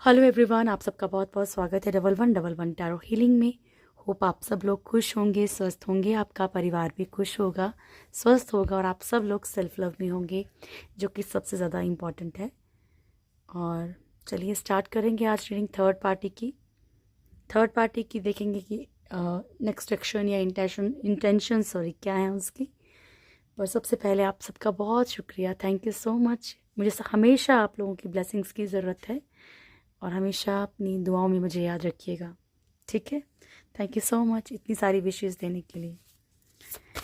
Hello everyone, आप सबका बहुत बहुत स्वागत है 1111 टैरो हीलिंग में। होप आप सब लोग खुश होंगे, स्वस्थ होंगे, आपका परिवार भी खुश होगा, स्वस्थ होगा और आप सब लोग सेल्फ लव में होंगे, जो कि सबसे ज़्यादा इम्पॉर्टेंट है। और चलिए स्टार्ट करेंगे आज रीडिंग थर्ड पार्टी की देखेंगे कि नेक्स्ट एक्शन या इंटेंशन क्या है उसकी। पर सबसे पहले आप सबका बहुत शुक्रिया, थैंक यू सो मच। मुझे हमेशा आप लोगों की ब्लेसिंग्स की ज़रूरत है और हमेशा अपनी दुआओं में मुझे याद रखिएगा, ठीक है। थैंक यू सो मच इतनी सारी विशेष देने के लिए।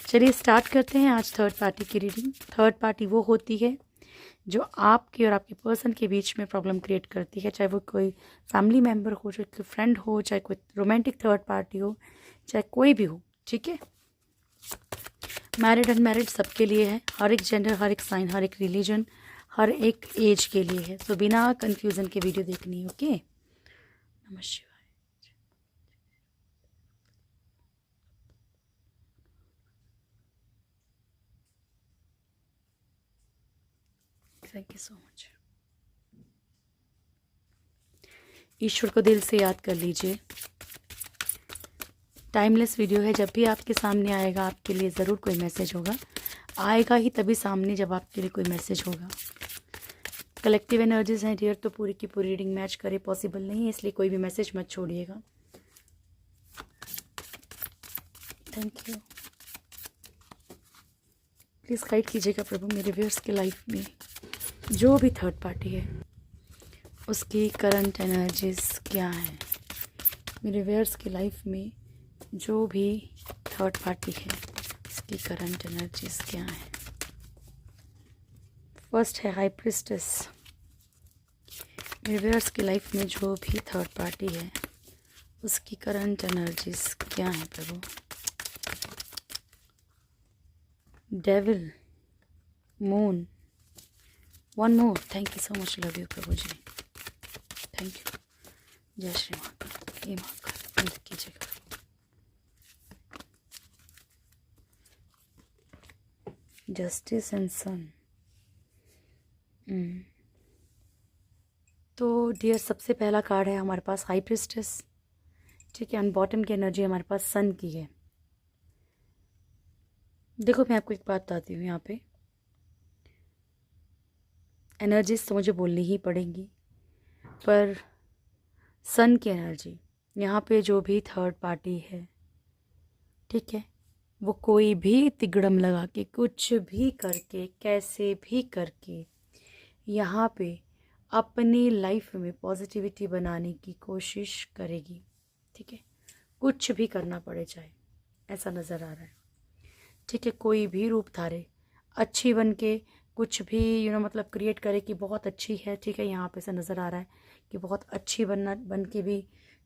चलिए स्टार्ट करते हैं आज थर्ड पार्टी की रीडिंग। थर्ड पार्टी वो होती है जो आपके और आपके पर्सन के बीच में प्रॉब्लम क्रिएट करती है, चाहे वो कोई फैमिली मेम्बर हो, चाहे कोई फ्रेंड हो, चाहे कोई रोमांटिक थर्ड पार्टी हो, चाहे कोई भी हो, ठीक है। मैरिड अनमैरिड सबके लिए है, हर एक जेंडर, हर एक साइन, हर एक रिलीजन, हर एक एज के लिए है। तो बिना कंफ्यूजन के वीडियो देखनी है, ओके। नमः शिवाय। Thank you so much. ईश्वर को दिल से याद कर लीजिए। टाइमलेस वीडियो है, जब भी आपके सामने आएगा आपके लिए ज़रूर कोई मैसेज होगा। आएगा ही तभी सामने जब आपके लिए कोई मैसेज होगा। कलेक्टिव एनर्जीज हैं डियर, तो पूरी की पूरी रीडिंग मैच करे पॉसिबल नहीं है, इसलिए कोई भी मैसेज मत छोड़िएगा। Thank you. प्लीज़ गाइड कीजिएगा प्रभु मेरे व्यूअर्स के लाइफ में जो भी थर्ड पार्टी है उसकी करंट एनर्जीज क्या है। मेरे व्यूअर्स की लाइफ में जो भी थर्ड पार्टी है उसकी करंट एनर्जीज क्या है। फर्स्ट है हाई प्रिस्टेस। मेरे व्यूअर्स की लाइफ में जो भी थर्ड पार्टी है उसकी करंट एनर्जीज क्या है प्रभु। Devil, moon, one more. Thank you so much, love you प्रभु जी, थैंक यू। जय श्री महाकाल। ये महाकाल मदद कीजिएगा। Justice and sun. तो डियर सबसे पहला कार्ड है हमारे पास हाई प्रिस्टेस, ठीक है। एंड बॉटम की एनर्जी हमारे पास सन की है। देखो मैं आपको एक बात बताती हूँ, यहाँ पे एनर्जीज तो मुझे बोलनी ही पड़ेंगी, पर सन की एनर्जी यहाँ पे जो भी थर्ड पार्टी है, ठीक है, वो कोई भी तिगड़म लगा के, कुछ भी करके, कैसे भी करके यहाँ पे अपनी लाइफ में पॉजिटिविटी बनाने की कोशिश करेगी, ठीक है। कुछ भी करना पड़े चाहे, ऐसा नज़र आ रहा है, ठीक है। कोई भी रूप धारे, अच्छी बन के कुछ भी मतलब क्रिएट करे कि बहुत अच्छी है, ठीक है। यहाँ पे ऐसा नज़र आ रहा है कि बहुत अच्छी बन के भी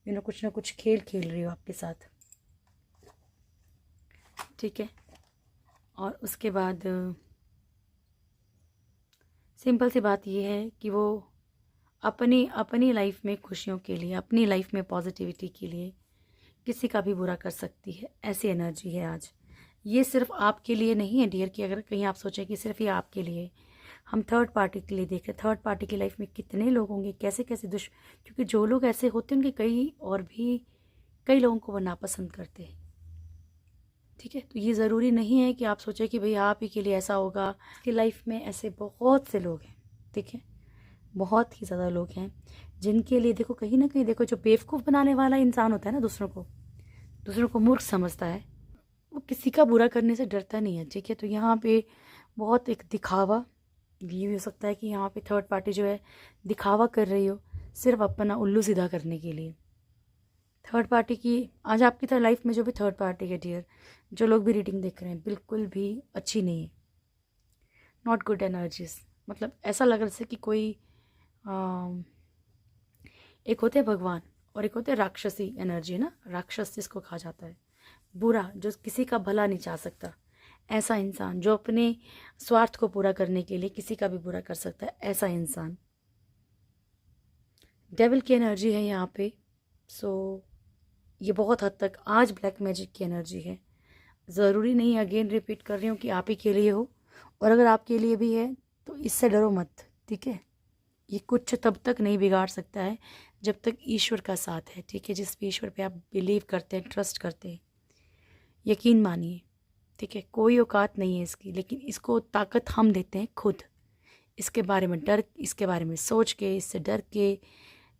कुछ ना कुछ खेल खेल रही हो आपके साथ, ठीक है। और उसके बाद सिंपल सी बात ये है कि वो अपनी अपनी लाइफ में खुशियों के लिए, अपनी लाइफ में पॉजिटिविटी के लिए किसी का भी बुरा कर सकती है, ऐसी एनर्जी है आज। ये सिर्फ आपके लिए नहीं है डियर, कि अगर कहीं आप सोचें कि सिर्फ ये आपके लिए, हम थर्ड पार्टी के लिए देख रहे हैं। थर्ड पार्टी की लाइफ में कितने लोग होंगे, कैसे कैसे क्योंकि जो लोग ऐसे होते हैं उनके कई लोगों को वो नापसंद करते हैं, ठीक है। तो ये ज़रूरी नहीं है कि आप सोचें कि भाई आप ही के लिए ऐसा होगा। कि लाइफ में ऐसे बहुत से लोग हैं, ठीक है, बहुत ही ज़्यादा लोग हैं जिनके लिए देखो, कहीं ना कहीं देखो, जो बेवकूफ़ बनाने वाला इंसान होता है ना, दूसरों को मूर्ख समझता है, वो किसी का बुरा करने से डरता नहीं है, ठीक है। तो यहाँ पे बहुत एक दिखावा, ये भी हो सकता है कि यहाँ पे थर्ड पार्टी जो है दिखावा कर रही हो सिर्फ अपना उल्लू सीधा करने के लिए। थर्ड पार्टी की आज आपकी तरह लाइफ में जो भी थर्ड पार्टी है डियर, जो लोग भी रीडिंग देख रहे हैं, बिल्कुल भी अच्छी नहीं है, नॉट गुड एनर्जीज। मतलब ऐसा लग रहा है कि कोई एक होते हैं भगवान और एक होते हैं राक्षसी एनर्जी, ना, राक्षस जिसको कहा जाता है, बुरा, जो किसी का भला नहीं चाह सकता, ऐसा इंसान जो अपने स्वार्थ को पूरा करने के लिए किसी का भी बुरा कर सकता है, ऐसा इंसान। डेविल की एनर्जी है यहाँ पे। सो ये बहुत हद तक आज ब्लैक मैजिक की एनर्जी है। ज़रूरी नहीं, अगेन रिपीट कर रही हूँ, कि आप ही के लिए हो, और अगर आपके लिए भी है तो इससे डरो मत, ठीक है। ये कुछ तब तक नहीं बिगाड़ सकता है जब तक ईश्वर का साथ है, ठीक है। जिस भी ईश्वर पे आप बिलीव करते हैं, ट्रस्ट करते हैं, यकीन मानिए, ठीक है। कोई औकात नहीं है इसकी, लेकिन इसको ताकत हम देते हैं खुद, इसके बारे में डर, इसके बारे में सोच के, इससे डर के,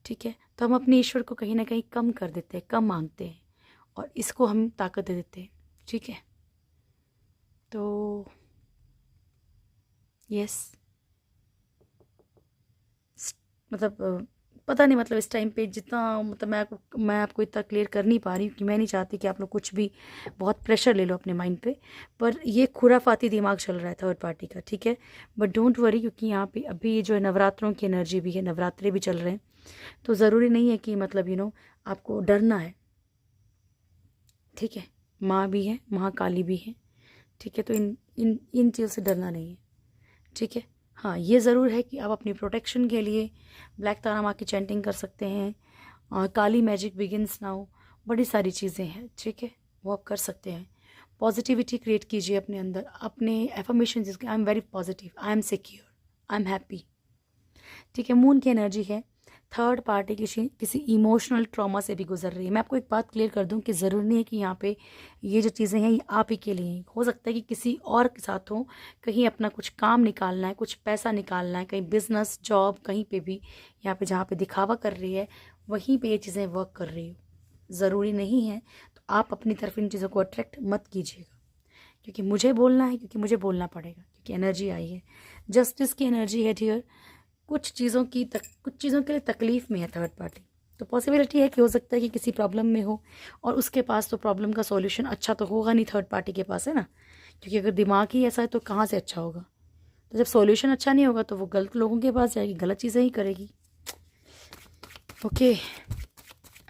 ठीक है। तो हम अपने ईश्वर को कहीं ना कहीं कम कर देते हैं, कम मांगते हैं, और इसको हम ताकत दे देते हैं, ठीक है। तो यस, मतलब पता नहीं, मतलब इस टाइम पे जितना, मतलब मैं आपको इतना क्लियर कर नहीं पा रही हूँ कि मैं नहीं चाहती कि आप लोग कुछ भी बहुत प्रेशर ले लो अपने माइंड पे, पर ये खुराफाती दिमाग चल रहा है थर्ड पार्टी का, ठीक है। बट डोंट वरी, क्योंकि यहाँ पे अभी ये जो है नवरात्रों की एनर्जी भी है, नवरात्रे भी चल रहे हैं, तो ज़रूरी नहीं है कि मतलब आपको डरना है, ठीक है। माँ भी है, महाकाली भी है, ठीक है। तो इन इन इन चीज़ों से डरना नहीं है, ठीक है। हाँ, ये ज़रूर है कि आप अपनी प्रोटेक्शन के लिए ब्लैक तारा माँ की चैंटिंग कर सकते हैं, और काली मैजिक बिगिंस नाउ, बड़ी सारी चीज़ें हैं, ठीक है, वो आप कर सकते हैं। पॉजिटिविटी क्रिएट कीजिए अपने अंदर, अपने एफर्मेशन जिसके, I am very positive, I am secure, I am happy, ठीक है। मून की एनर्जी है, थर्ड पार्टी किसी इमोशनल ट्रॉमा से भी गुजर रही है। मैं आपको एक बात क्लियर कर दूं कि ज़रूरी नहीं है कि यहाँ पे ये जो चीज़ें हैं ये आप ही के लिए हैं, हो सकता है कि किसी और के साथ हो, कहीं अपना कुछ काम निकालना है, कुछ पैसा निकालना है, कहीं बिजनेस, जॉब, कहीं पे भी यहाँ पे जहाँ पे दिखावा कर रही है वहीं पे ये चीज़ें वर्क कर रही हो, ज़रूरी नहीं है। तो आप अपनी तरफ इन चीज़ों को अट्रैक्ट मत कीजिएगा, क्योंकि मुझे बोलना है, क्योंकि मुझे बोलना पड़ेगा, क्योंकि एनर्जी आई है, जस्टिस की एनर्जी है डियर। कुछ चीज़ों के लिए तकलीफ़ में है थर्ड पार्टी, तो पॉसिबिलिटी है कि हो सकता है कि किसी प्रॉब्लम में हो, और उसके पास तो प्रॉब्लम का सॉल्यूशन अच्छा तो होगा नहीं थर्ड पार्टी के पास, है ना, क्योंकि अगर दिमाग ही ऐसा है तो कहाँ से अच्छा होगा। तो जब सॉल्यूशन अच्छा नहीं होगा तो वो गलत लोगों के पास जाएगी, गलत चीज़ें ही करेगी। ओके,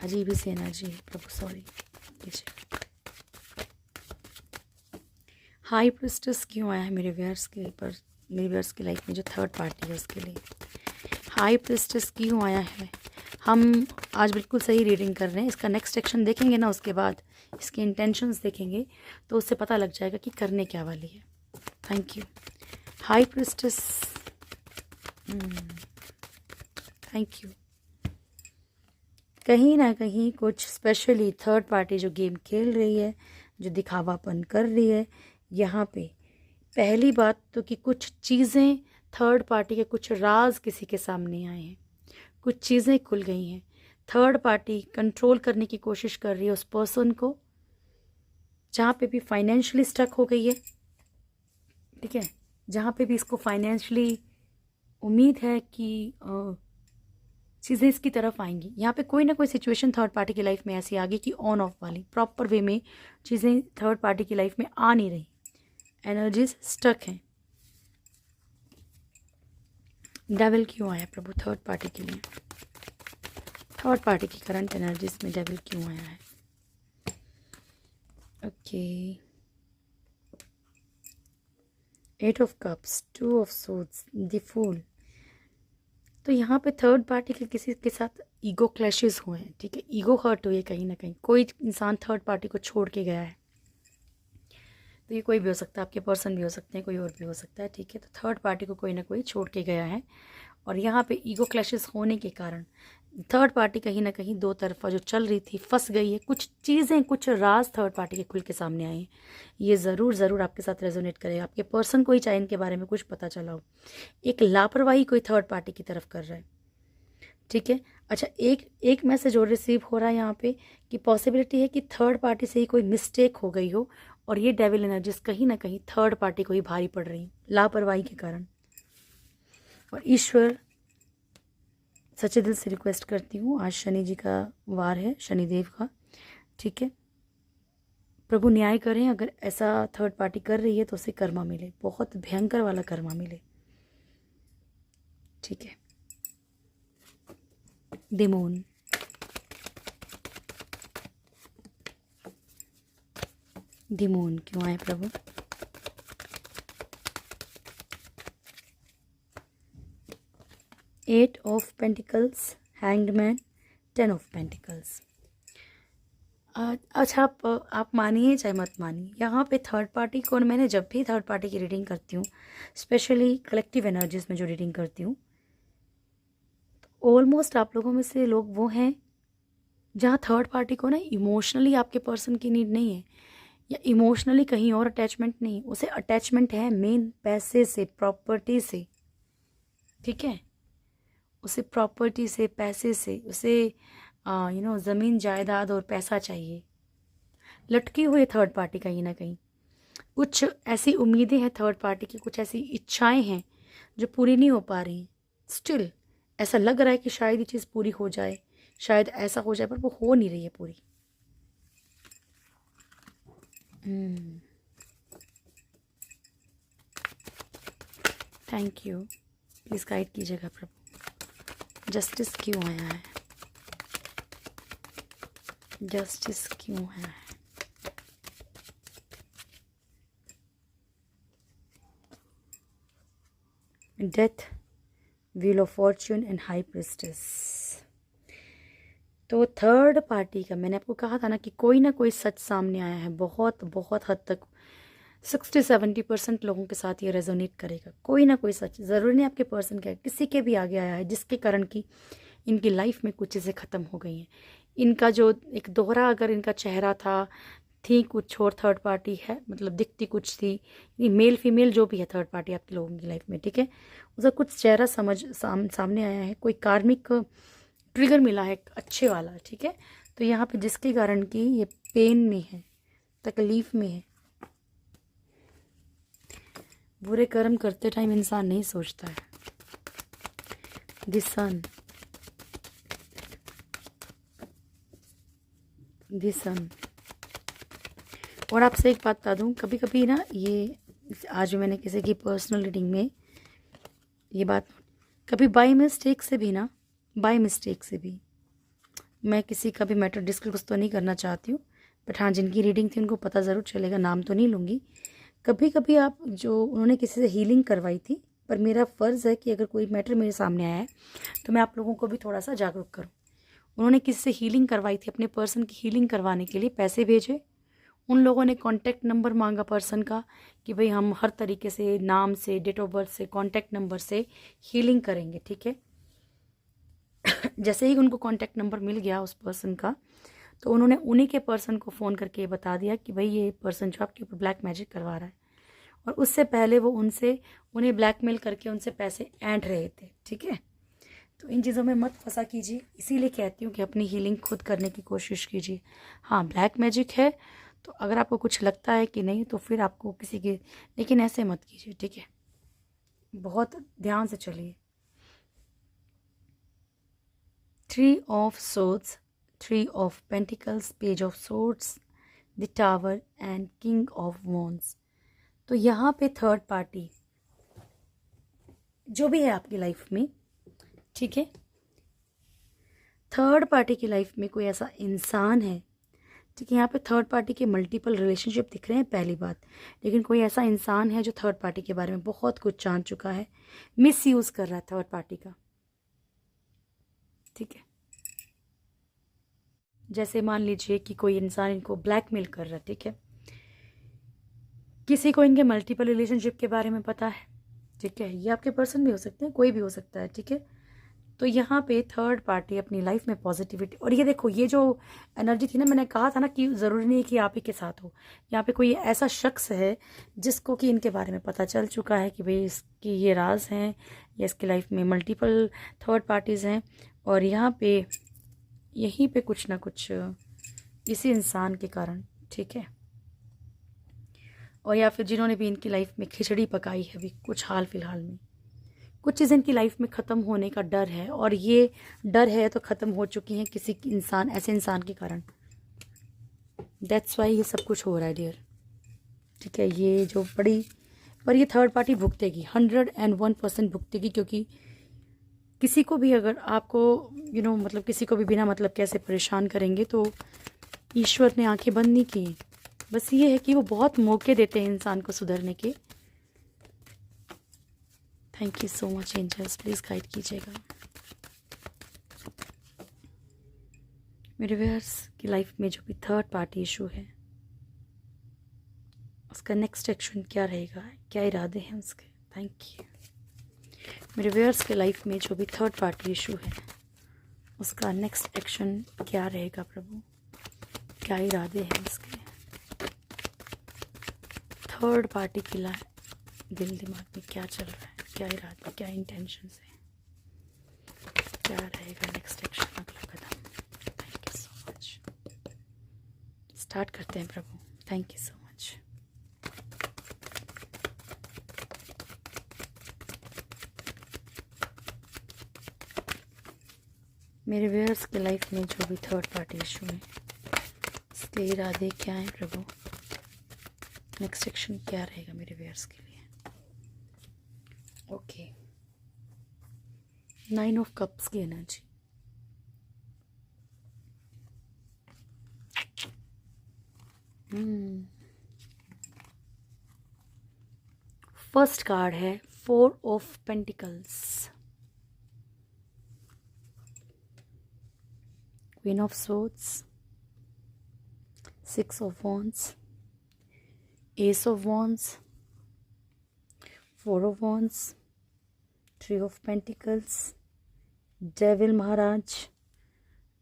अजीब ही सी एनर्जी है प्रभु, सॉरी। हाई प्रिस्टेस क्यों आया है मेरे व्यूअर्स के ऊपर, मेरे व्यूअर्स की लाइफ में जो थर्ड पार्टी है उसके लिए हाई प्रिस्टेस क्यों आया है। हम आज बिल्कुल सही रीडिंग कर रहे हैं, इसका नेक्स्ट एक्शन देखेंगे ना, उसके बाद इसके इंटेंशंस देखेंगे तो उससे पता लग जाएगा कि करने क्या वाली है। Thank you high priestess, thank you. कहीं ना कहीं कुछ स्पेशली थर्ड पार्टी जो गेम खेल रही है, जो दिखावापन कर रही है, यहाँ पे पहली बात तो कि कुछ चीज़ें, थर्ड पार्टी के कुछ राज किसी के सामने आए हैं, कुछ चीज़ें खुल गई हैं। थर्ड पार्टी कंट्रोल करने की कोशिश कर रही है उस पर्सन को जहाँ पे भी फाइनेंशियली स्टक हो गई है, ठीक है, जहाँ पे भी इसको फाइनेंशियली उम्मीद है कि चीज़ें इसकी तरफ आएंगी। यहाँ पे कोई ना कोई सिचुएशन थर्ड पार्टी की लाइफ में ऐसी आ गई कि ऑन ऑफ वाली, प्रॉपर वे में चीज़ें थर्ड पार्टी की लाइफ में आ नहीं रही, एनर्जीज स्टक हैं। डेविल क्यों आया प्रभु थर्ड पार्टी के लिए, थर्ड पार्टी की करंट एनर्जीज में डेविल क्यों आया है। Okay, eight of cups, two of swords, the fool. तो यहाँ पे थर्ड पार्टी के किसी के साथ ईगो क्लैशेस हुए हैं, ठीक है, ईगो हर्ट हुई है कहीं ना कहीं, कोई इंसान थर्ड पार्टी को छोड़ के गया है। तो ये कोई भी हो सकता है, आपके पर्सन भी हो सकते हैं, कोई और भी हो सकता है, ठीक है। तो थर्ड पार्टी को कोई ना कोई छोड़ के गया है, और यहाँ पे ईगो क्लैशेस होने के कारण थर्ड पार्टी कहीं ना कहीं दो तरफा जो चल रही थी फंस गई है। कुछ चीज़ें, कुछ राज थर्ड पार्टी के खुल के सामने आए हैं। ये ज़रूर आपके साथ रेजोनेट करेगा। आपके पर्सन को ही चाहे इनके बारे में कुछ पता चला हो, एक लापरवाही कोई थर्ड पार्टी की तरफ कर रहा है, ठीक है। अच्छा, एक मैसेज और रिसीव हो रहा है यहाँ पे कि पॉसिबिलिटी है कि थर्ड पार्टी से ही कोई मिस्टेक हो गई हो, और ये डेविल एनर्जीज कहीं ना कहीं थर्ड पार्टी को ही भारी पड़ रही लापरवाही के कारण। और ईश्वर, सच्चे दिल से रिक्वेस्ट करती हूँ, आज शनि जी का वार है, शनिदेव का, ठीक है, प्रभु न्याय करें। अगर ऐसा थर्ड पार्टी कर रही है तो उसे कर्मा मिले, बहुत भयंकर वाला कर्मा मिले, ठीक है। डिमोन, डिमोन क्यों आए प्रभु। Eight of pentacles, hanged man, 10 of pentacles. अच्छा, आप मानिए चाहे मत मानिए, यहाँ पे थर्ड पार्टी को, मैंने जब भी थर्ड पार्टी की रीडिंग करती हूँ, स्पेशली कलेक्टिव एनर्जीज में जो रीडिंग करती हूँ, ऑलमोस्ट आप लोगों में से लोग वो हैं जहाँ थर्ड पार्टी को ना इमोशनली आपके पर्सन की नीड नहीं है, या इमोशनली कहीं और अटैचमेंट नहीं, उसे अटैचमेंट है मेन पैसे से, प्रॉपर्टी से, ठीक है। उसे प्रॉपर्टी से, पैसे से, उसे ज़मीन जायदाद और पैसा चाहिए। लटकी हुई थर्ड पार्टी कहीं ना कहीं, कुछ ऐसी उम्मीदें हैं थर्ड पार्टी की, कुछ ऐसी इच्छाएं हैं जो पूरी नहीं हो पा रही। स्टिल ऐसा लग रहा है कि शायद ये चीज़ पूरी हो जाए, शायद ऐसा हो जाए, पर वो हो नहीं रही है पूरी। थैंक यू, प्लीज़ गाइड कीजिएगा प्रभु। जस्टिस क्यों आया है? जस्टिस क्यों आया है? Death, wheel of Fortune and high priestess. तो थर्ड पार्टी का मैंने आपको कहा था ना कि कोई ना कोई सच सामने आया है। बहुत बहुत हद तक 60-70% लोगों के साथ ये रेजोनेट करेगा। कोई ना कोई सच, ज़रूरी नहीं आपके पर्सन का, किसी के भी आगे आया है जिसके कारण की इनकी लाइफ में कुछ चीज़ें ख़त्म हो गई हैं। इनका जो एक दोहरा अगर इनका चेहरा था, थी कुछ और थर्ड पार्टी है, मतलब दिखती कुछ थी, मेल फीमेल जो भी है थर्ड पार्टी आपके लोगों की लाइफ में, ठीक है, उसका कुछ चेहरा सामने आया है, कोई कार्मिक ट्रिगर मिला है अच्छे वाला, ठीक है। तो यहाँ पे जिसके कारण की ये पेन में है, तकलीफ में है। बुरे कर्म करते टाइम इंसान नहीं सोचता है। दिसन और आपसे एक बात बता दूँ, कभी कभी ना ये, आज मैंने किसी की पर्सनल रीडिंग में ये बात, कभी बाय मिस्टेक से भी मैं किसी का भी मैटर डिस्कस तो नहीं करना चाहती हूँ, बट हाँ, जिनकी रीडिंग थी उनको पता ज़रूर चलेगा, नाम तो नहीं लूँगी। कभी कभी आप जो उन्होंने किसी से हीलिंग करवाई थी, पर मेरा फ़र्ज़ है कि अगर कोई मैटर मेरे सामने आया है तो मैं आप लोगों को भी थोड़ा सा जागरूक करूँ। उन्होंने किसी से हीलिंग करवाई थी, अपने पर्सन की हीलिंग करवाने के लिए पैसे भेजे, उन लोगों ने कॉन्टैक्ट नंबर मांगा पर्सन का कि भाई हम हर तरीके से, नाम से, डेट ऑफ बर्थ से, कॉन्टैक्ट नंबर से हीलिंग करेंगे, ठीक है। जैसे ही उनको कॉन्टैक्ट नंबर मिल गया उस पर्सन का, तो उन्होंने उन्हीं के पर्सन को फ़ोन करके बता दिया कि भाई ये पर्सन जो आपके ऊपर ब्लैक मैजिक करवा रहा है, और उससे पहले वो उन्हें ब्लैकमेल करके उनसे पैसे ऐंठ रहे थे, ठीक है। तो इन चीज़ों में मत फंसा कीजिए, इसीलिए कहती हूँ कि अपनी हीलिंग खुद करने की कोशिश कीजिए। हाँ, ब्लैक मैजिक है तो अगर आपको कुछ लगता है कि नहीं, तो फिर आपको किसी की, लेकिन ऐसे मत कीजिए, ठीक है। बहुत ध्यान से चलिए। 3 of swords, 3 of pentacles, page of swords, the tower and king of wands. तो यहाँ पे थर्ड पार्टी जो भी है आपकी लाइफ में, ठीक है, थर्ड पार्टी की लाइफ में कोई ऐसा इंसान है, ठीक है। यहाँ पे थर्ड पार्टी के मल्टीपल रिलेशनशिप दिख रहे हैं, पहली बात, लेकिन कोई ऐसा इंसान है जो थर्ड पार्टी के बारे में बहुत कुछ जान चुका है, मिस यूज कर रहा है थर्ड पार्टी का, ठीक है। जैसे मान लीजिए कि कोई इंसान इनको ब्लैकमेल कर रहा है, ठीक है, किसी को इनके मल्टीपल रिलेशनशिप के बारे में पता है, ठीक है, ये आपके पर्सन भी हो सकते हैं, कोई भी हो सकता है, ठीक है। तो यहाँ पे थर्ड पार्टी अपनी लाइफ में पॉजिटिविटी, और ये देखो, ये जो एनर्जी थी ना, मैंने कहा था ना कि ज़रूरी नहीं कि आप ही के साथ हो, यहाँ पे कोई ऐसा शख्स है जिसको कि इनके बारे में पता चल चुका है कि भाई इसकी ये राज हैं, या इसकी लाइफ में मल्टीपल थर्ड पार्टीज़ हैं, और यहाँ पे यहीं पे कुछ ना कुछ इसी इंसान के कारण, ठीक है, और या फिर जिन्होंने भी इनकी लाइफ में खिचड़ी पकाई है अभी कुछ हाल फिलहाल में, कुछ चीज़ें इनकी लाइफ में ख़त्म होने का डर है, और ये डर है तो ख़त्म हो चुकी हैं किसी इंसान, ऐसे इंसान के कारण। दैट्स वाई ये सब कुछ हो रहा है डियर, ठीक है। ये जो बड़ी, पर ये थर्ड पार्टी भुगतेगी, 101% भुगतेगी, क्योंकि किसी को भी अगर आपको मतलब किसी को भी बिना मतलब कैसे परेशान करेंगे, तो ईश्वर ने आंखें बंद नहीं की। बस ये है कि वो बहुत मौके देते हैं इंसान को सुधरने के। Thank you so much angels, please guide कीजिएगा मेरे व्यूअर्स की लाइफ में जो भी थर्ड पार्टी इशू है, उसका नेक्स्ट एक्शन क्या रहेगा, क्या इरादे हैं उसके। Thank you. मेरे व्यूअर्स के लाइफ में जो भी थर्ड पार्टी इशू है उसका नेक्स्ट एक्शन क्या रहेगा प्रभु, क्या इरादे हैं इसके, थर्ड पार्टी के दिल दिमाग में क्या चल रहा है, क्या इरादे, क्या इंटेंशंस है, क्या रहेगा नेक्स्ट एक्शन, अगला कदम। Thank you so much. Start करते हैं प्रभु। Thank you so much. मेरे व्यूअर्स के लाइफ में जो भी थर्ड पार्टी इशू है उसके इरादे क्या हैं प्रभु, नेक्स्ट एक्शन क्या रहेगा मेरे व्यूअर्स के लिए। ओके, 9 ऑफ कप्स की एनर्जी। फर्स्ट कार्ड है 4 of pentacles, queen of swords, 6 of wands, Ace of wands, 4 of wands, 3 of pentacles, Devil Maharaj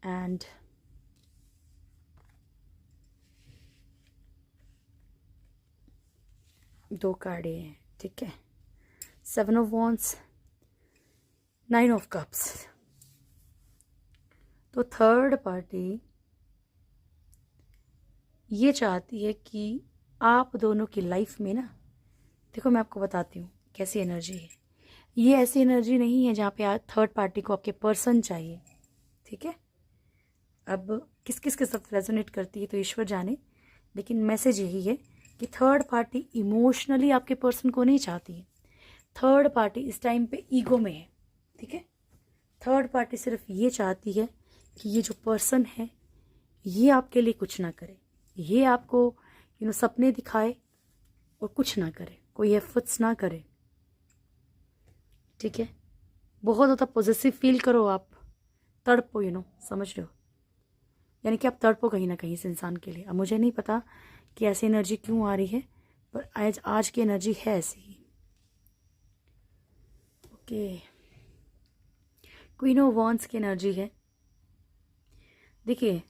and दो कार्ड हैं, ठीक है, 7 of wands, 9 of cups। तो थर्ड पार्टी ये चाहती है कि आप दोनों की लाइफ में ना, देखो मैं आपको बताती हूँ कैसी एनर्जी है। ये ऐसी एनर्जी नहीं है जहाँ पे थर्ड पार्टी को आपके पर्सन चाहिए, ठीक है। अब किस किस के साथ रेजोनेट करती है तो ईश्वर जाने, लेकिन मैसेज यही है कि थर्ड पार्टी इमोशनली आपके पर्सन को नहीं चाहती है। थर्ड पार्टी इस टाइम पे ईगो में है, ठीक है। थर्ड पार्टी सिर्फ ये चाहती है कि ये जो पर्सन है ये आपके लिए कुछ ना करे, ये आपको सपने दिखाए और कुछ ना करे, कोई एफर्ट्स ना करे, ठीक है। बहुत ज़्यादा पॉजिटिव फील करो आप, तड़पो, समझ रहे हो, यानी कि आप तड़पो कहीं ना कहीं इस इंसान के लिए। अब मुझे नहीं पता कि ऐसी एनर्जी क्यों आ रही है, पर आज की एनर्जी है ऐसी ही। ओके, क्वीन ऑफ वॉन्ड्स की एनर्जी है। देखिए,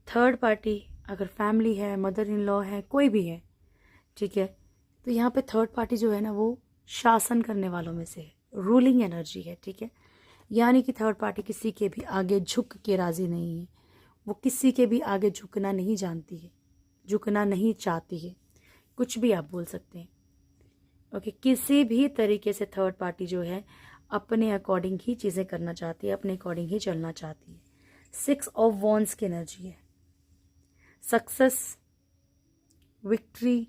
थर्ड पार्टी अगर फैमिली है, मदर इन लॉ है, कोई भी है, ठीक है, तो यहाँ पे थर्ड पार्टी जो है ना वो शासन करने वालों में से है, रूलिंग एनर्जी है, ठीक है। यानी कि थर्ड पार्टी किसी के भी आगे झुक के राजी नहीं है, वो किसी के भी आगे झुकना नहीं जानती है, झुकना नहीं चाहती है, कुछ भी आप बोल सकते हैं। ओके, किसी भी तरीके से थर्ड पार्टी जो है अपने अकॉर्डिंग ही चीज़ें करना चाहती है, अपने अकॉर्डिंग ही चलना चाहती है। 6 ऑफ वॉन्ड्स की एनर्जी है, सक्सेस, विक्ट्री,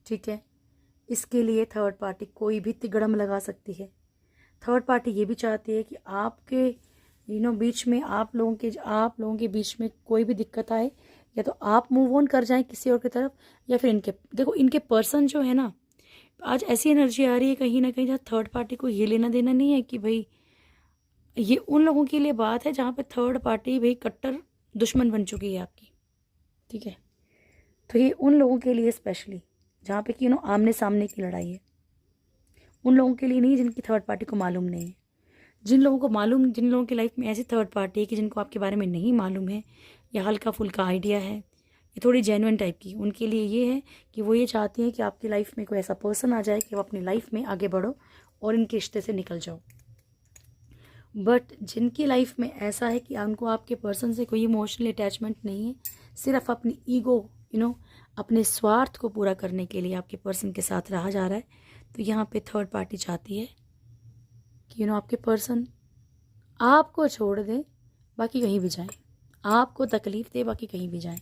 ठीक है। इसके लिए थर्ड पार्टी कोई भी तिगड़म लगा सकती है। थर्ड पार्टी ये भी चाहती है कि आपके बीच में आप लोगों के बीच में कोई भी दिक्कत आए, या तो आप मूव ऑन कर जाएं किसी और की तरफ, या फिर इनके पर्सन जो है ना, आज ऐसी एनर्जी आ रही है कहीं ना कहीं जहाँ थर्ड पार्टी को ये लेना देना नहीं है कि भाई ये उन लोगों के लिए बात है जहाँ पे थर्ड पार्टी भाई कट्टर दुश्मन बन चुकी है आपकी, ठीक है। तो ये उन लोगों के लिए स्पेशली जहाँ पे कि आमने सामने की लड़ाई है, उन लोगों के लिए नहीं जिनकी थर्ड पार्टी को मालूम नहीं है। जिन लोगों की लाइफ में ऐसी थर्ड पार्टी है कि जिनको आपके बारे में नहीं मालूम है या हल्का फुल्का आइडिया है, ये थोड़ी जेन्युइन टाइप की, उनके लिए ये है कि वो ये चाहती हैं कि आपकी लाइफ में कोई ऐसा पर्सन आ जाए कि वो अपनी लाइफ में आगे बढ़ो और इनके रिश्ते से निकल जाओ। बट जिनकी लाइफ में ऐसा है कि उनको आपके पर्सन से कोई इमोशनल अटैचमेंट नहीं है, सिर्फ अपनी ईगो अपने स्वार्थ को पूरा करने के लिए आपके पर्सन के साथ रहा जा रहा है, तो यहाँ पे थर्ड पार्टी चाहती है कि आपके पर्सन आपको छोड़ दे, बाकी कहीं भी जाए, आपको तकलीफ दे, बाकी कहीं भी जाए।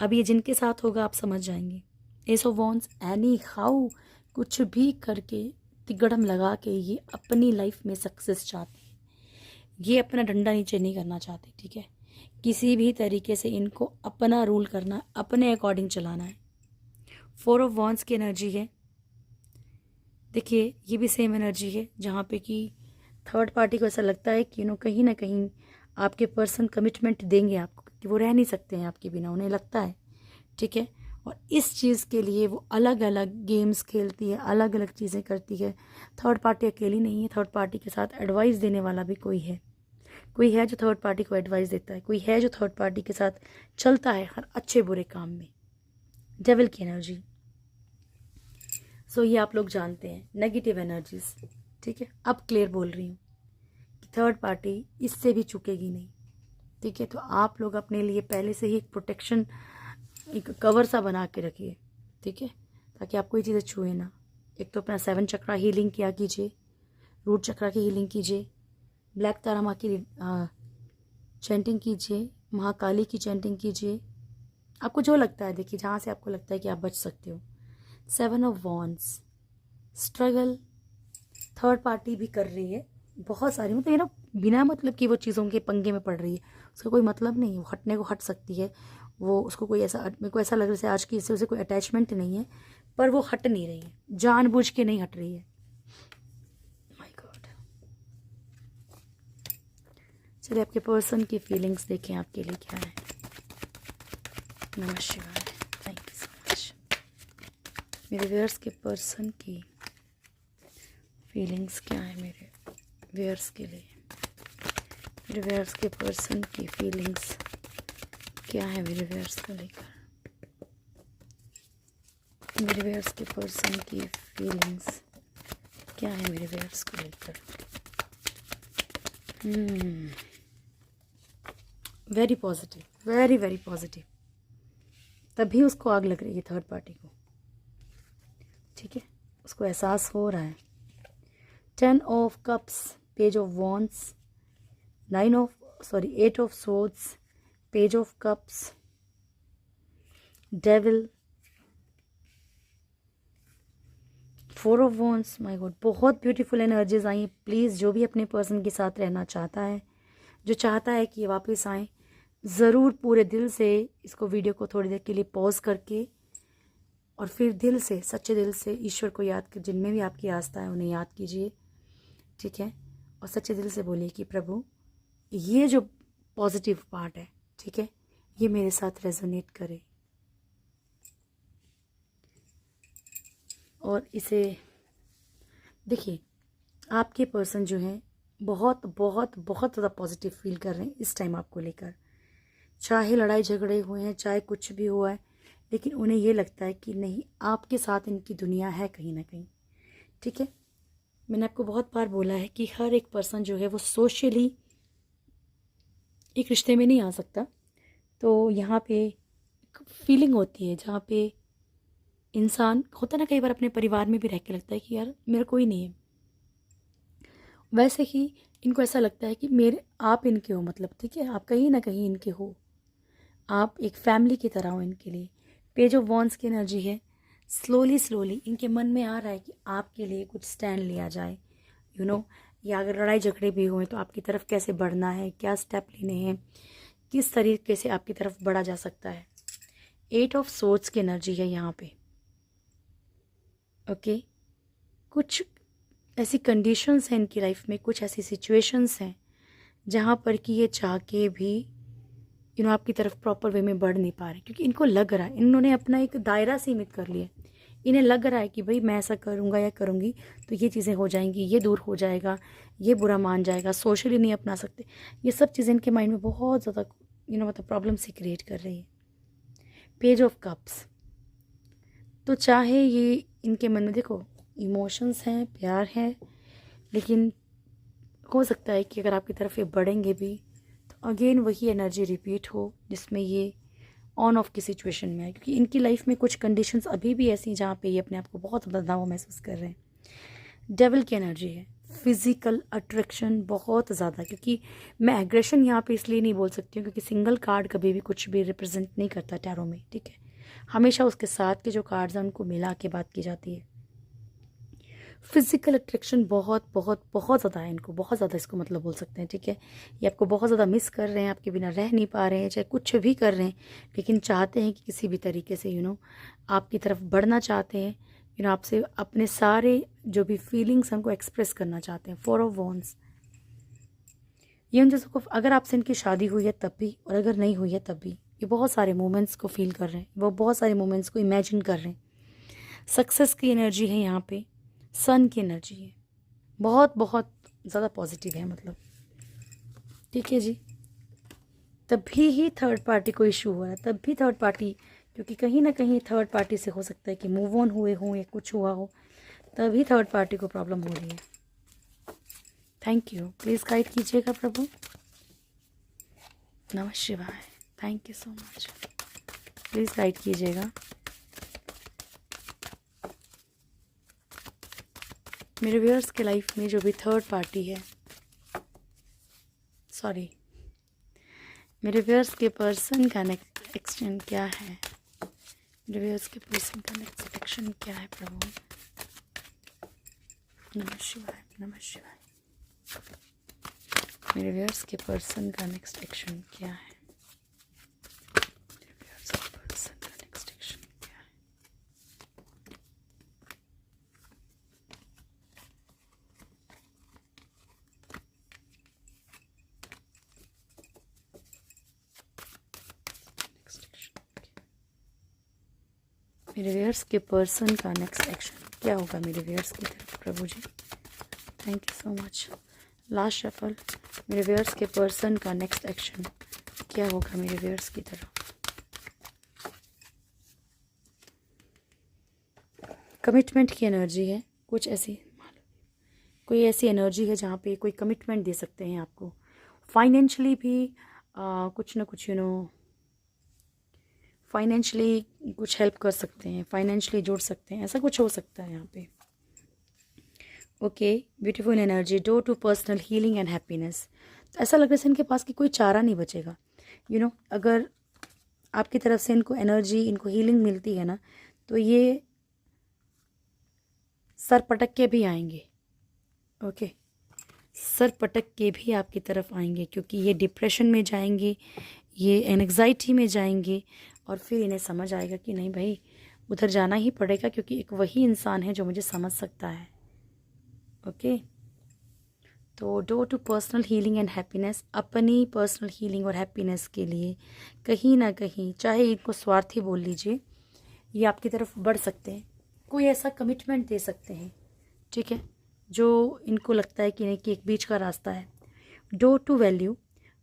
अब ये जिनके साथ होगा आप समझ जाएंगे। S of wands, any how कुछ भी करके तिगड़म लगा के ये अपनी लाइफ में सक्सेस चाहती है, ये अपना डंडा नीचे नहीं करना चाहती, ठीक है। किसी भी तरीके से इनको अपना रूल करना, अपने अकॉर्डिंग चलाना है। 4 ऑफ वॉन्ड्स की एनर्जी है। देखिए, ये भी सेम एनर्जी है जहाँ पे कि थर्ड पार्टी को ऐसा लगता है कि कहीं ना कहीं आपके पर्सन कमिटमेंट देंगे आपको, कि वो रह नहीं सकते हैं आपके बिना, उन्हें लगता है, ठीक है। और इस चीज़ के लिए वो अलग अलग गेम्स खेलती है, अलग अलग चीज़ें करती है। थर्ड पार्टी अकेली नहीं है, थर्ड पार्टी के साथ एडवाइस देने वाला भी कोई है जो थर्ड पार्टी को एडवाइस देता है, कोई है जो थर्ड पार्टी के साथ चलता है हर अच्छे बुरे काम में। डेविल की एनर्जी। सो ये आप लोग जानते हैं नेगेटिव एनर्जीज, ठीक है। अब क्लियर बोल रही हूँ कि थर्ड पार्टी इससे भी चुकेगी नहीं, ठीक है। तो आप लोग अपने लिए पहले से ही एक प्रोटेक्शन, एक कवर सा बना के रखिए, ठीक है, ताकि आपको ये चीज़ें छुए ना। एक तो अपना 7 चक्रा हीलिंग किया कीजिए, रूट चक्रा की हीलिंग कीजिए, ब्लैक तारा माँ की चैंटिंग कीजिए, महाकाली की चैंटिंग कीजिए, आपको जो लगता है, देखिए जहाँ से आपको लगता है कि आप बच सकते हो। 7 of wands, struggle third party भी कर रही है बहुत सारी, मतलब ये ना बिना मतलब कि वो चीज़ों के पंगे में पड़ रही है, उसका कोई मतलब नहीं है, वो हटने को हट सकती है। वो उसको कोई ऐसा, मेरे को ऐसा लग रहा है आज की इससे उसे कोई अटैचमेंट नहीं है, पर वो हट नहीं रही है, जानबूझ के नहीं हट रही है। My God. चलिए आपके पर्सन की फीलिंग्स देखें, आपके लिए क्या है। नमः शिवाय, थैंक यू सो मच। मेरे व्यूअर्स के पर्सन की फीलिंग्स क्या है मेरे व्यूअर्स के लिए, मेरे व्यूअर्स के पर्सन की फीलिंग्स क्या है मेरे व्यूअर्स को लेकर, मेरे व्यूअर्स के पर्सन की फीलिंग्स क्या है मेरे व्यूअर्स को लेकर। Very positive, very very positive. तभी उसको आग लग रही है थर्ड पार्टी को, ठीक है, उसको एहसास हो रहा है। 10 of cups, page of wands, 8 of swords, page of cups, devil, 4 of wands. My God, बहुत ब्यूटीफुल एनर्जीज आई हैं। प्लीज़ जो भी अपने पर्सन के साथ रहना चाहता है, जो चाहता है कि ये वापस आए, ज़रूर पूरे दिल से इसको वीडियो को थोड़ी देर के लिए पॉज करके और फिर दिल से, सच्चे दिल से ईश्वर को याद कर, जिनमें भी आपकी आस्था है उन्हें याद कीजिए, ठीक है। और सच्चे दिल से बोलिए कि प्रभु ये जो पॉजिटिव पार्ट है, ठीक है, ये मेरे साथ रेजोनेट करे और इसे देखिए। आपके पर्सन जो हैं बहुत बहुत बहुत ज़्यादा पॉजिटिव फील कर रहे हैं इस टाइम आपको लेकर, चाहे लड़ाई झगड़े हुए हैं, चाहे कुछ भी हुआ है, लेकिन उन्हें ये लगता है कि नहीं, आपके साथ इनकी दुनिया है कहीं ना कहीं, ठीक है। मैंने आपको बहुत बार बोला है कि हर एक पर्सन जो है वो सोशली एक रिश्ते में नहीं आ सकता, तो यहाँ पे एक फीलिंग होती है जहाँ पे इंसान होता ना, कई बार अपने परिवार में भी रह के लगता है कि यार मेरा कोई नहीं है, वैसे ही इनको ऐसा लगता है कि मेरे आप इनके हो, मतलब ठीक है, आप कहीं ना कहीं इनके हो, आप एक फैमिली की तरह हो इनके लिए। पेज ऑफ वॉन्ड्स की एनर्जी है। स्लोली स्लोली इनके मन में आ रहा है कि आपके लिए कुछ स्टैंड लिया जाए, या अगर लड़ाई झगड़े भी हुए तो आपकी तरफ कैसे बढ़ना है, क्या स्टेप लेने हैं, किस तरीके से आपकी तरफ बढ़ा जा सकता है। 8 ऑफ सोर्ड्स की एनर्जी है यहाँ पे, ओके। कुछ ऐसी कंडीशंस हैं इनकी लाइफ में, कुछ ऐसी सिचुएशंस हैं जहाँ पर कि ये चाह के भी आपकी तरफ प्रॉपर वे में बढ़ नहीं पा रहे, क्योंकि इनको लग रहा है, इन्होंने अपना एक दायरा सीमित कर लिया। इन्हें लग रहा है कि भाई मैं ऐसा करूँगा या करूँगी तो ये चीज़ें हो जाएंगी, ये दूर हो जाएगा, ये बुरा मान जाएगा, सोशली नहीं अपना सकते। ये सब चीज़ें इनके माइंड में बहुत ज़्यादा मतलब प्रॉब्लम से क्रिएट कर रही है। पेज ऑफ कप्स, तो चाहे ये इनके मन में देखो इमोशंस हैं, प्यार है, लेकिन हो सकता है कि अगर आपकी तरफ ये बढ़ेंगे भी तो अगेन वही एनर्जी रिपीट हो जिसमें ये ऑन ऑफ की सिचुएशन में है, क्योंकि इनकी लाइफ में कुछ कंडीशंस अभी भी ऐसी हैं जहाँ पे ये अपने आप को बहुत ज़्यादा दावा महसूस कर रहे हैं। डेविल की एनर्जी है। फिजिकल अट्रैक्शन बहुत ज़्यादा, क्योंकि मैं एग्रेशन यहाँ पे इसलिए नहीं बोल सकती हूँ क्योंकि सिंगल कार्ड कभी भी कुछ भी रिप्रेजेंट नहीं करता टैरो में, ठीक है। हमेशा उसके साथ के जो कार्ड्स हैं उनको मिला के बात की जाती है। फिजिकल अट्रैक्शन बहुत बहुत बहुत ज़्यादा है इनको, बहुत ज़्यादा इसको मतलब बोल सकते हैं, ठीक है। ये आपको बहुत ज़्यादा मिस कर रहे हैं, आपके बिना रह नहीं पा रहे हैं, चाहे कुछ भी कर रहे हैं, लेकिन चाहते हैं कि किसी भी तरीके से आपकी तरफ बढ़ना चाहते हैं, आपसे अपने सारे जो भी फीलिंग्स हैं उनको एक्सप्रेस करना चाहते हैं। 4 ऑफ वॉन्ड्स, ये उन जैसों को, अगर आपसे इनकी शादी हुई है तब भी और अगर नहीं हुई है तब भी, ये बहुत सारे मोमेंट्स को फील कर रहे हैं, वो बहुत सारे मोमेंट्स को इमेजिन कर रहे हैं। सक्सेस की एनर्जी है यहाँ पे, सन की एनर्जी है, बहुत बहुत ज़्यादा पॉजिटिव है मतलब। ठीक है जी, तभी ही थर्ड पार्टी को इशू हो रहा है, तब भी थर्ड पार्टी, क्योंकि कहीं ना कहीं थर्ड पार्टी से हो सकता है कि मूव ऑन हुए हों या कुछ हुआ हो, तभी थर्ड पार्टी को प्रॉब्लम हो रही है। थैंक यू, प्लीज़ गाइड कीजिएगा प्रभु। नमः शिवाय, thank you so much, please guide कीजिएगा। मेरे व्यूअर्स के लाइफ में जो भी थर्ड पार्टी है, सॉरी, मेरे व्यूअर्स के पर्सन का नेक्स्ट एक्शन क्या है, मेरे व्यूअर्स के पर्सन का नेक्स्ट एक्शन क्या है प्रभु। नमः शिवाय, नमः शिवाय। मेरे व्यूअर्स के पर्सन का नेक्स्ट एक्शन क्या है, मेरे व्यूअर्स के पर्सन का नेक्स्ट एक्शन क्या है। मेरे व्यूअर्स के पर्सन का नेक्स्ट एक्शन क्या होगा मेरे व्यूअर्स की तरफ प्रभु ji. Thank you so much. Last shuffle, मेरे व्यूअर्स के पर्सन का नेक्स्ट एक्शन क्या होगा मेरे व्यूअर्स की तरफ। कमिटमेंट की एनर्जी है, कुछ ऐसी, कोई ऐसी एनर्जी है जहाँ पे कोई कमिटमेंट दे सकते हैं आपको, फाइनेंशियली भी कुछ ना कुछ फाइनेंशियली कुछ हेल्प कर सकते हैं, फाइनेंशियली जोड़ सकते हैं, ऐसा कुछ हो सकता है यहाँ पे। Okay, beautiful energy, door to personal healing and happiness. तो ऐसा लग रहा है इनके पास कि कोई चारा नहीं बचेगा। अगर आपकी तरफ से इनको एनर्जी, इनको हीलिंग मिलती है ना, तो ये सर पटक के भी आएंगे। ओके, सर पटक के भी आपकी तरफ आएंगे, क्योंकि ये डिप्रेशन में जाएंगे, ये एंग्जाइटी में जाएंगे, और फिर इन्हें समझ आएगा कि नहीं भाई, उधर जाना ही पड़ेगा, क्योंकि एक वही इंसान है जो मुझे समझ सकता है। ओके, तो door to personal healing and happiness, अपनी पर्सनल हीलिंग और हैप्पीनेस के लिए कहीं ना कहीं, चाहे इनको स्वार्थी बोल लीजिए, ये आपकी तरफ बढ़ सकते हैं, कोई ऐसा कमिटमेंट दे सकते हैं, ठीक है, जो इनको लगता है कि नहीं, कि एक बीच का रास्ता है। डोर टू वैल्यू,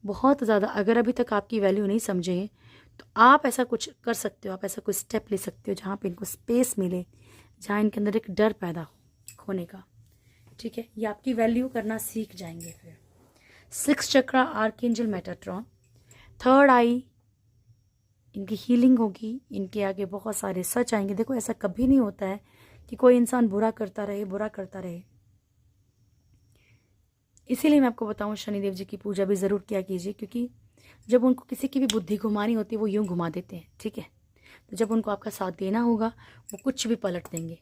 बहुत ज़्यादा, अगर अभी तक आपकी वैल्यू नहीं समझे हैं तो आप ऐसा कुछ कर सकते हो, आप ऐसा कोई स्टेप ले सकते हो जहाँ पे इनको स्पेस मिले, जहाँ इनके अंदर एक डर पैदा हो खोने का। ठीक है, ये आपकी वैल्यू करना सीख जाएंगे फिर। 6 चक्रा, आर्कएंजल मेटाट्रॉन, थर्ड आई, इनकी हीलिंग होगी, इनके आगे बहुत सारे सच आएंगे। देखो, ऐसा कभी नहीं होता है कि कोई इंसान बुरा करता रहे, बुरा करता रहे। इसीलिए मैं आपको बताऊं, शनिदेव जी की पूजा भी ज़रूर किया कीजिए, क्योंकि जब उनको किसी की भी बुद्धि घुमानी होती है, वो यूं घुमा देते हैं। ठीक है, तो जब उनको आपका साथ देना होगा, वो कुछ भी पलट देंगे।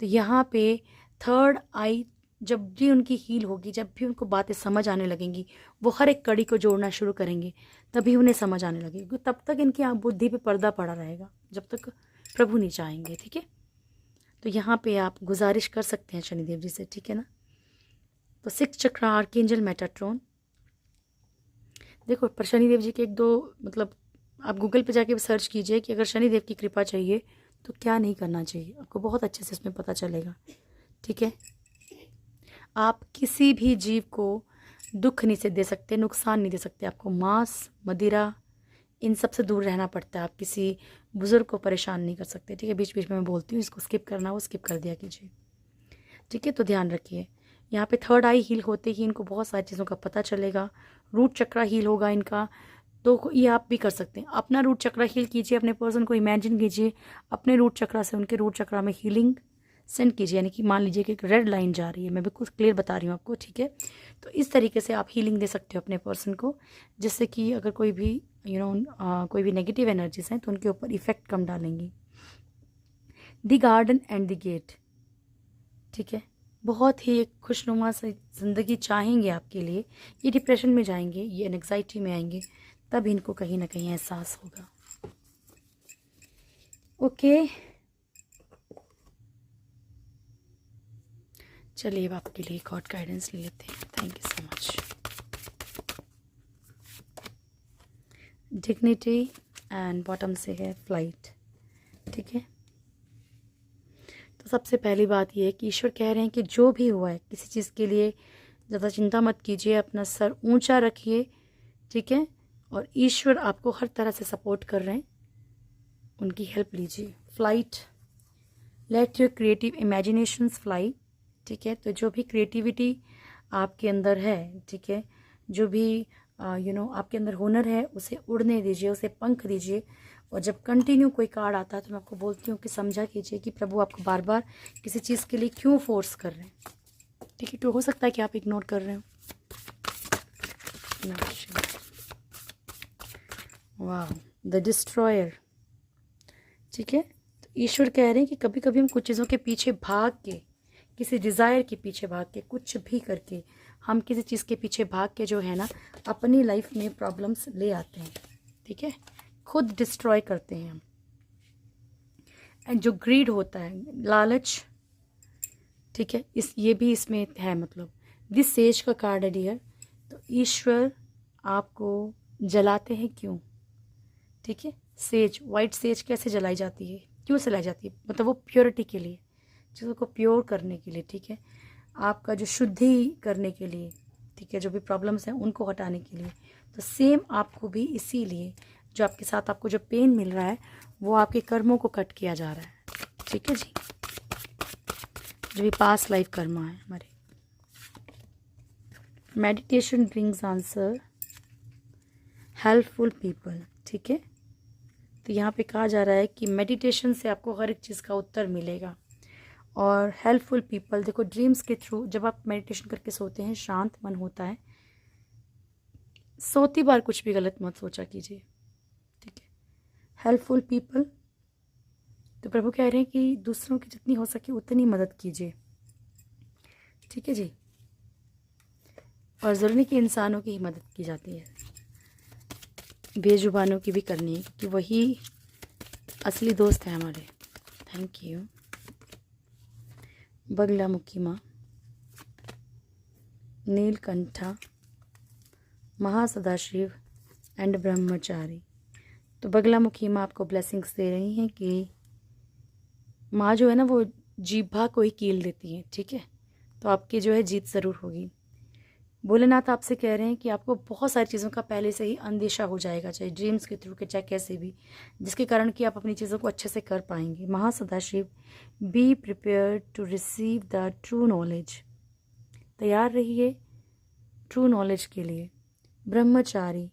तो यहाँ पे थर्ड आई जब भी उनकी हील होगी, जब भी उनको बातें समझ आने लगेंगी, वो हर एक कड़ी को जोड़ना शुरू करेंगे, तभी उन्हें समझ आने लगेगी। तब तक इनकी बुद्धि पे पर्दा पड़ा रहेगा, जब तक प्रभु नहीं चाहेंगे। ठीक है, तो यहाँ पे आप गुजारिश कर सकते हैं शनिदेव जी से, ठीक है ना। तो 6 चक्रा, आर्कएंजल मेटाट्रॉन, देखो, पर शनिदेव जी के एक दो, मतलब आप गूगल पे जाके सर्च कीजिए कि अगर शनिदेव की कृपा चाहिए तो क्या नहीं करना चाहिए, आपको बहुत अच्छे से इसमें पता चलेगा। ठीक है, आप किसी भी जीव को दुख नहीं से दे सकते, नुकसान नहीं दे सकते। आपको मांस, मदिरा, इन सब से दूर रहना पड़ता है। आप किसी बुजुर्ग को परेशान नहीं कर सकते। ठीक है, बीच बीच में मैं बोलती हूँ, इसको स्किप करना वो स्किप कर दिया कीजिए। ठीक है, तो ध्यान रखिए। यहाँ पे थर्ड आई हील होते ही इनको बहुत सारी चीज़ों का पता चलेगा। रूट चक्रा हील होगा इनका, तो ये आप भी कर सकते हैं। अपना रूट चक्रा हील कीजिए, अपने पर्सन को इमेजिन कीजिए, अपने रूट चक्रा से उनके रूट चक्रा में हीलिंग सेंड कीजिए। यानी कि मान लीजिए कि एक रेड लाइन जा रही है, मैं बिल्कुल क्लियर बता रही हूँ आपको। ठीक है, तो इस तरीके से आप हीलिंग दे सकते हो अपने पर्सन को, जिससे कि अगर कोई भी कोई भी नेगेटिव एनर्जीज हैं तो उनके ऊपर इफेक्ट कम डालेंगी। The garden and the gate, ठीक है, बहुत ही एक खुशनुमा से ज़िंदगी चाहेंगे आपके लिए। ये डिप्रेशन में जाएंगे, ये एंग्जाइटी में आएंगे, तब इनको कहीं ना कहीं एहसास होगा। ओके, चलिए अब आपके लिए एक और गाइडेंस ले लेते हैं। Thank you so much. Dignity and bottom से है फ्लाइट। ठीक है, तो सबसे पहली बात ये है कि ईश्वर कह रहे हैं कि जो भी हुआ है किसी चीज़ के लिए ज़्यादा चिंता मत कीजिए, अपना सर ऊंचा रखिए। ठीक है, और ईश्वर आपको हर तरह से सपोर्ट कर रहे हैं, उनकी हेल्प लीजिए। Flight, let your creative imaginations fly. ठीक है, तो जो भी क्रिएटिविटी आपके अंदर है, ठीक है, जो भी आपके अंदर हुनर है उसे उड़ने दीजिए, उसे पंख दीजिए। और जब कंटिन्यू कोई कार्ड आता है तो मैं आपको बोलती हूँ कि समझा कीजिए कि प्रभु आपको बार बार किसी चीज़ के लिए क्यों फोर्स कर रहे हैं। ठीक है, तो हो सकता है कि आप इग्नोर कर रहे हो। वाह, द डिस्ट्रॉयर। ठीक है, तो ईश्वर कह रहे हैं कि कभी कभी हम कुछ चीज़ों के पीछे भाग के, किसी डिज़ायर के पीछे भाग के, कुछ भी करके हम किसी चीज़ के पीछे भाग के जो है ना अपनी लाइफ में प्रॉब्लम्स ले आते हैं। ठीक है, खुद डिस्ट्रॉय करते हैं हम। एंड जो ग्रीड होता है, लालच, ठीक है, ये भी इसमें है। मतलब दिस सेज का कार्ड है डियर। तो ईश्वर आपको जलाते हैं क्यों? ठीक है, सेज, वाइट सेज कैसे जलाई जाती है, क्यों जलाई जाती है? मतलब वो प्योरिटी के लिए, चीज़ों को प्योर करने के लिए। ठीक है, आपका जो शुद्धि करने के लिए। ठीक है, जो भी प्रॉब्लम्स हैं उनको हटाने के लिए। तो सेम आपको भी इसीलिए जो आपके साथ आपको जो पेन मिल रहा है वो आपके कर्मों को कट किया जा रहा है। ठीक है जी, जो भी पास्ट लाइफ कर्मा है हमारे। Meditation brings answer, helpful people. ठीक है, तो यहाँ पे कहा जा रहा है कि मेडिटेशन से आपको हर एक चीज़ का उत्तर मिलेगा। और हेल्पफुल पीपल, देखो ड्रीम्स के थ्रू जब आप मेडिटेशन करके सोते हैं शांत मन होता है, सोती बार कुछ भी गलत मत सोचा कीजिए। ठीक है, हेल्पफुल पीपल, तो प्रभु कह रहे हैं कि दूसरों की जितनी हो सके उतनी मदद कीजिए। ठीक है जी, और ज़रूरी नहीं कि इंसानों की ही मदद की जाती है, बेजुबानों की भी करनी है, क्योंकि वही असली दोस्त है हमारे। Thank you. बगलामुखी माँ, नीलकंठा, महासदाशिव एंड ब्रह्मचारी। तो बगलामुखी माँ आपको ब्लेसिंग्स दे रही हैं कि माँ जो है ना वो जीभा को ही कील देती है। ठीक है, तो आपकी जो है जीत ज़रूर होगी। भोलेनाथ आपसे कह रहे हैं कि आपको बहुत सारी चीज़ों का पहले से ही अंदेशा हो जाएगा, चाहे ड्रीम्स के थ्रू के चाहे कैसे भी, जिसके कारण कि आप अपनी चीज़ों को अच्छे से कर पाएंगे। Mahasadashiv, be prepare to receive the true knowledge, तैयार रहिए ट्रू नॉलेज के लिए। ब्रह्मचारी,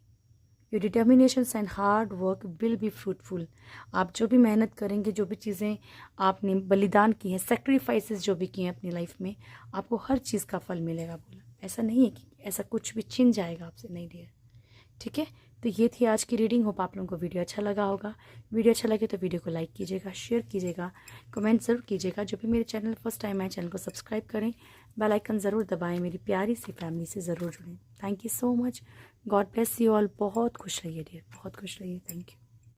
your determinations and hard work will be fruitful. आप जो भी मेहनत करेंगे, जो भी चीज़ें आपने बलिदान की हैं, सेक्रीफाइसेस जो भी किए हैं अपनी लाइफ में, आपको हर चीज़ का फल मिलेगा। बोला ऐसा नहीं है कि ऐसा कुछ भी छिन जाएगा आपसे, नहीं डियर। ठीक है, तो ये थी आज की रीडिंग। होप आप लोगों को वीडियो अच्छा लगा होगा। वीडियो अच्छा लगे तो वीडियो को लाइक कीजिएगा, शेयर कीजिएगा, कमेंट ज़रूर कीजिएगा। जो भी मेरे चैनल फर्स्ट टाइम आए चैनल को सब्सक्राइब करें, बेल आइकन ज़रूर दबाएं, मेरी प्यारी सी फैमिली से ज़रूर जुड़ें। Thank you so much, God bless you all. बहुत खुश रहिए डियर, बहुत खुश रहिए। Thank you.